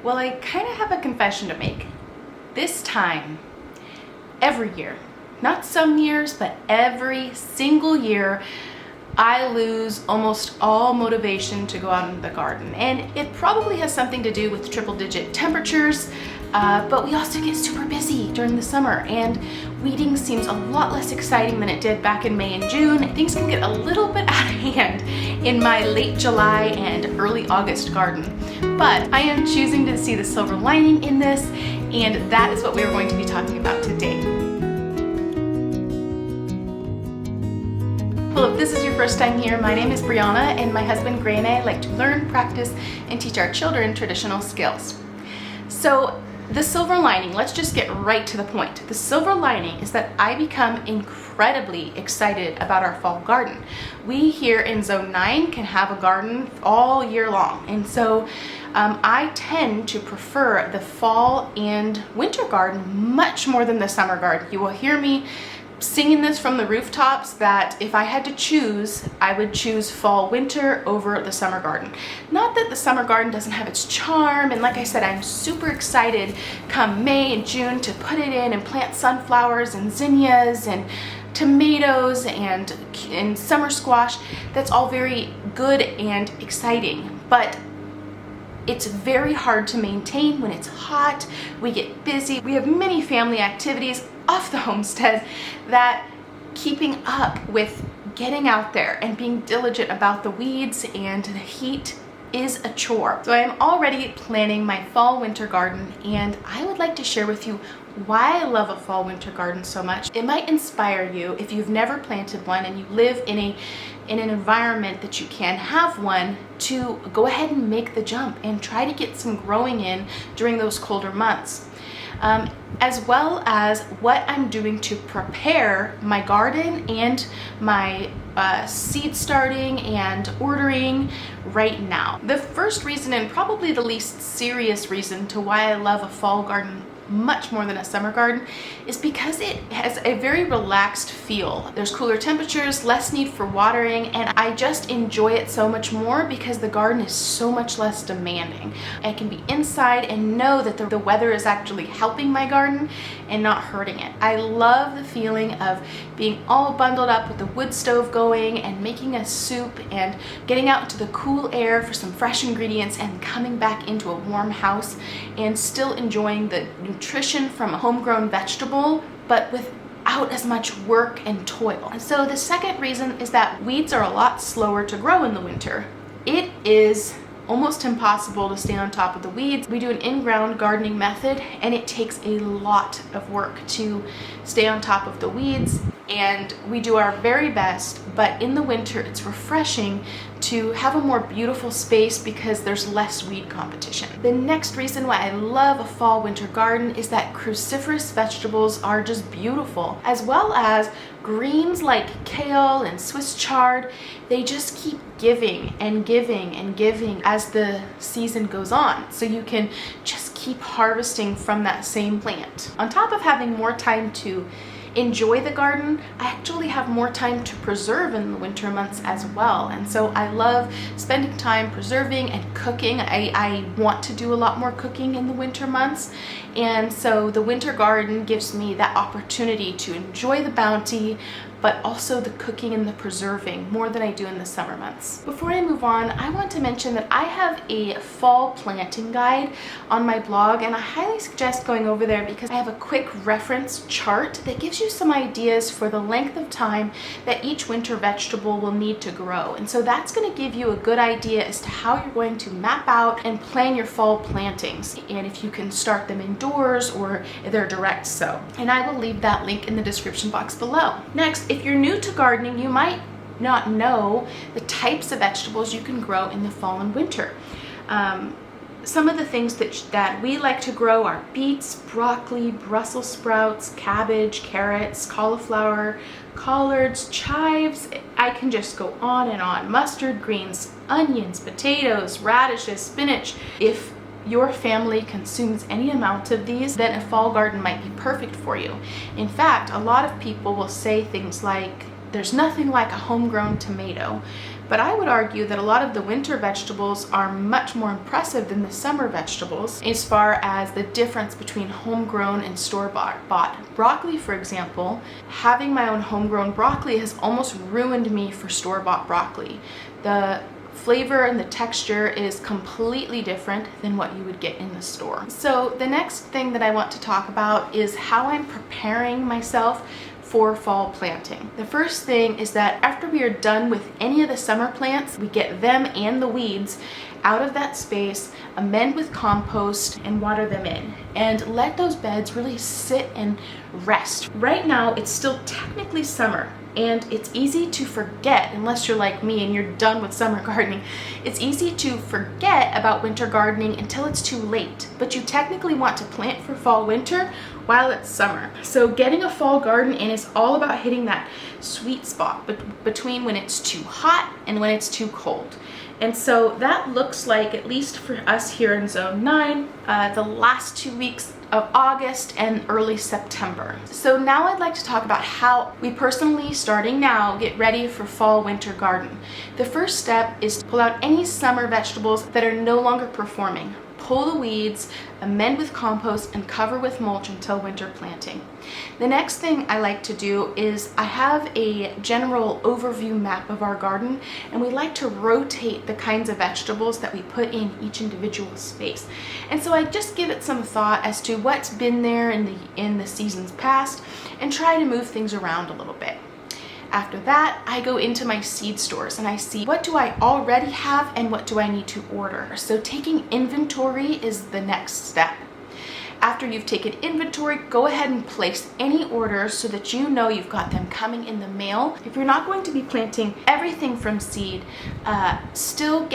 Well, I kind of have a confession to make. This time, every year, not some years, but every single year, I lose almost all motivation to go out in the garden. And it probably has something to do with triple-digit temperatures, but we also get super busy during the summer, and weeding seems a lot less exciting than it did back in May and June. Things can get a little bit out of hand in my late July and early August garden. But I am choosing to see the silver lining in this, and that is what we are going to be talking about today. Well, if this is your first time here, my name is Brianna, and my husband Gray and I like to learn, practice, and teach our children traditional skills. So the silver lining, let's just get right to the point. The silver lining is that I become incredibly excited about our fall garden. We here in Zone 9 can have a garden all year long, and so I tend to prefer the fall and winter garden much more than the summer garden. You will hear me singing this from the rooftops that if I had to choose, I would choose fall winter over the summer garden. Not that the summer garden doesn't have its charm, and like I said, I'm super excited come May and June to put it in and plant sunflowers and zinnias and tomatoes and summer squash. That's all very good and exciting, but it's very hard to maintain when it's hot. We get busy. We have many family activities off the homestead that keeping up with getting out there and being diligent about the weeds and the heat is a chore. So I am already planning my fall winter garden, and I would like to share with you why I love a fall winter garden so much. It might inspire you if you've never planted one and you live in an environment that you can have one, to go ahead and make the jump and try to get some growing in during those colder months. As well as what I'm doing to prepare my garden and my seed starting and ordering right now. The first reason, and probably the least serious reason to why I love a fall garden much more than a summer garden, is because it has a very relaxed feel. There's cooler temperatures, less need for watering, and I just enjoy it so much more because the garden is so much less demanding. I can be inside and know that the weather is actually helping my garden and not hurting it. I love the feeling of being all bundled up with the wood stove going and making a soup and getting out into the cool air for some fresh ingredients and coming back into a warm house and still enjoying the nutrition from a homegrown vegetable, but without as much work and toil. And so the second reason is that weeds are a lot slower to grow in the winter. It is almost impossible to stay on top of the weeds. We do an in-ground gardening method, and it takes a lot of work to stay on top of the weeds, and we do our very best, but in the winter it's refreshing to have a more beautiful space because there's less weed competition. The next reason why I love a fall winter garden is that cruciferous vegetables are just beautiful, as well as greens like kale and Swiss chard. They just keep giving and giving and giving as the season goes on, so you can just keep harvesting from that same plant. On top of having more time to enjoy the garden, I actually have more time to preserve in the winter months as well, and so I love spending time preserving and cooking. I want to do a lot more cooking in the winter months, and so the winter garden gives me that opportunity to enjoy the bounty, but also the cooking and the preserving more than I do in the summer months. Before I move on, I want to mention that I have a fall planting guide on my blog, and I highly suggest going over there because I have a quick reference chart that gives you some ideas for the length of time that each winter vegetable will need to grow. And so that's going to give you a good idea as to how you're going to map out and plan your fall plantings, and if you can start them indoors or they're direct sow. And I will leave that link in the description box below. Next, if you're new to gardening, you might not know the types of vegetables you can grow in the fall and winter. Some of the things that we like to grow are beets, broccoli, Brussels sprouts, cabbage, carrots, cauliflower, collards, chives. I can just go on and on. Mustard greens, onions, potatoes, radishes, spinach. If your family consumes any amount of these, then a fall garden might be perfect for you. In fact, a lot of people will say things like, there's nothing like a homegrown tomato, But I would argue that a lot of the winter vegetables are much more impressive than the summer vegetables as far as the difference between homegrown and store-bought. Broccoli, for example, having my own homegrown broccoli has almost ruined me for store-bought broccoli. The flavor and the texture is completely different than what you would get in the store. So the next thing that I want to talk about is how I'm preparing myself for fall planting. The first thing is that after we are done with any of the summer plants, we get them and the weeds out of that space, amend with compost, and water them in. And let those beds really sit and rest. Right now, it's still technically summer, and it's easy to forget, unless you're like me and you're done with summer gardening, it's easy to forget about winter gardening until it's too late. But you technically want to plant for fall winter while it's summer. So getting a fall garden in is all about hitting that sweet spot between when it's too hot and when it's too cold. And so that looks like, at least for us here in Zone 9, the last 2 weeks of August and early September. So now I'd like to talk about how we personally, starting now, get ready for fall winter garden. The first step is to pull out any summer vegetables that are no longer performing. Pull the weeds, amend with compost, and cover with mulch until winter planting. The next thing I like to do is I have a general overview map of our garden, and we like to rotate the kinds of vegetables that we put in each individual space. And so I just give it some thought as to what's been there in the seasons past and try to move things around a little bit. After that, I go into my seed stores and I see what do I already have and what do I need to order. So taking inventory is the next step. After you've taken inventory, go ahead and place any orders so that you know you've got them coming in the mail. If you're not going to be planting everything from seed, still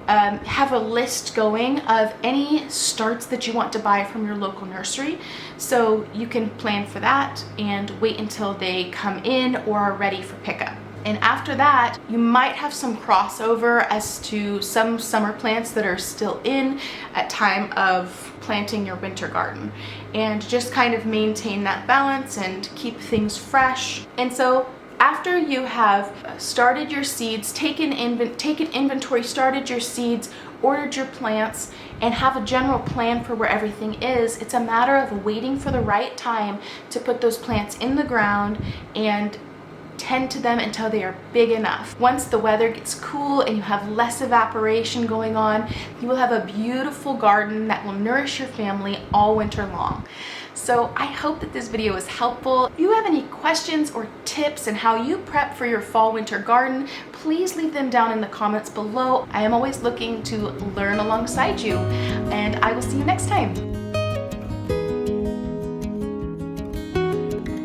have a list going of any starts that you want to buy from your local nursery, so you can plan for that and wait until they come in or are ready for pickup. And after that, you might have some crossover as to some summer plants that are still in at time of planting your winter garden, and just kind of maintain that balance and keep things fresh. And so after you have started your seeds, taken inventory, started your seeds, ordered your plants, and have a general plan for where everything is, it's a matter of waiting for the right time to put those plants in the ground and tend to them until they are big enough. Once the weather gets cool and you have less evaporation going on, you will have a beautiful garden that will nourish your family all winter long. So I hope that this video was helpful. If you have any questions or tips on how you prep for your fall winter garden, please leave them down in the comments below. I am always looking to learn alongside you, and I will see you next time.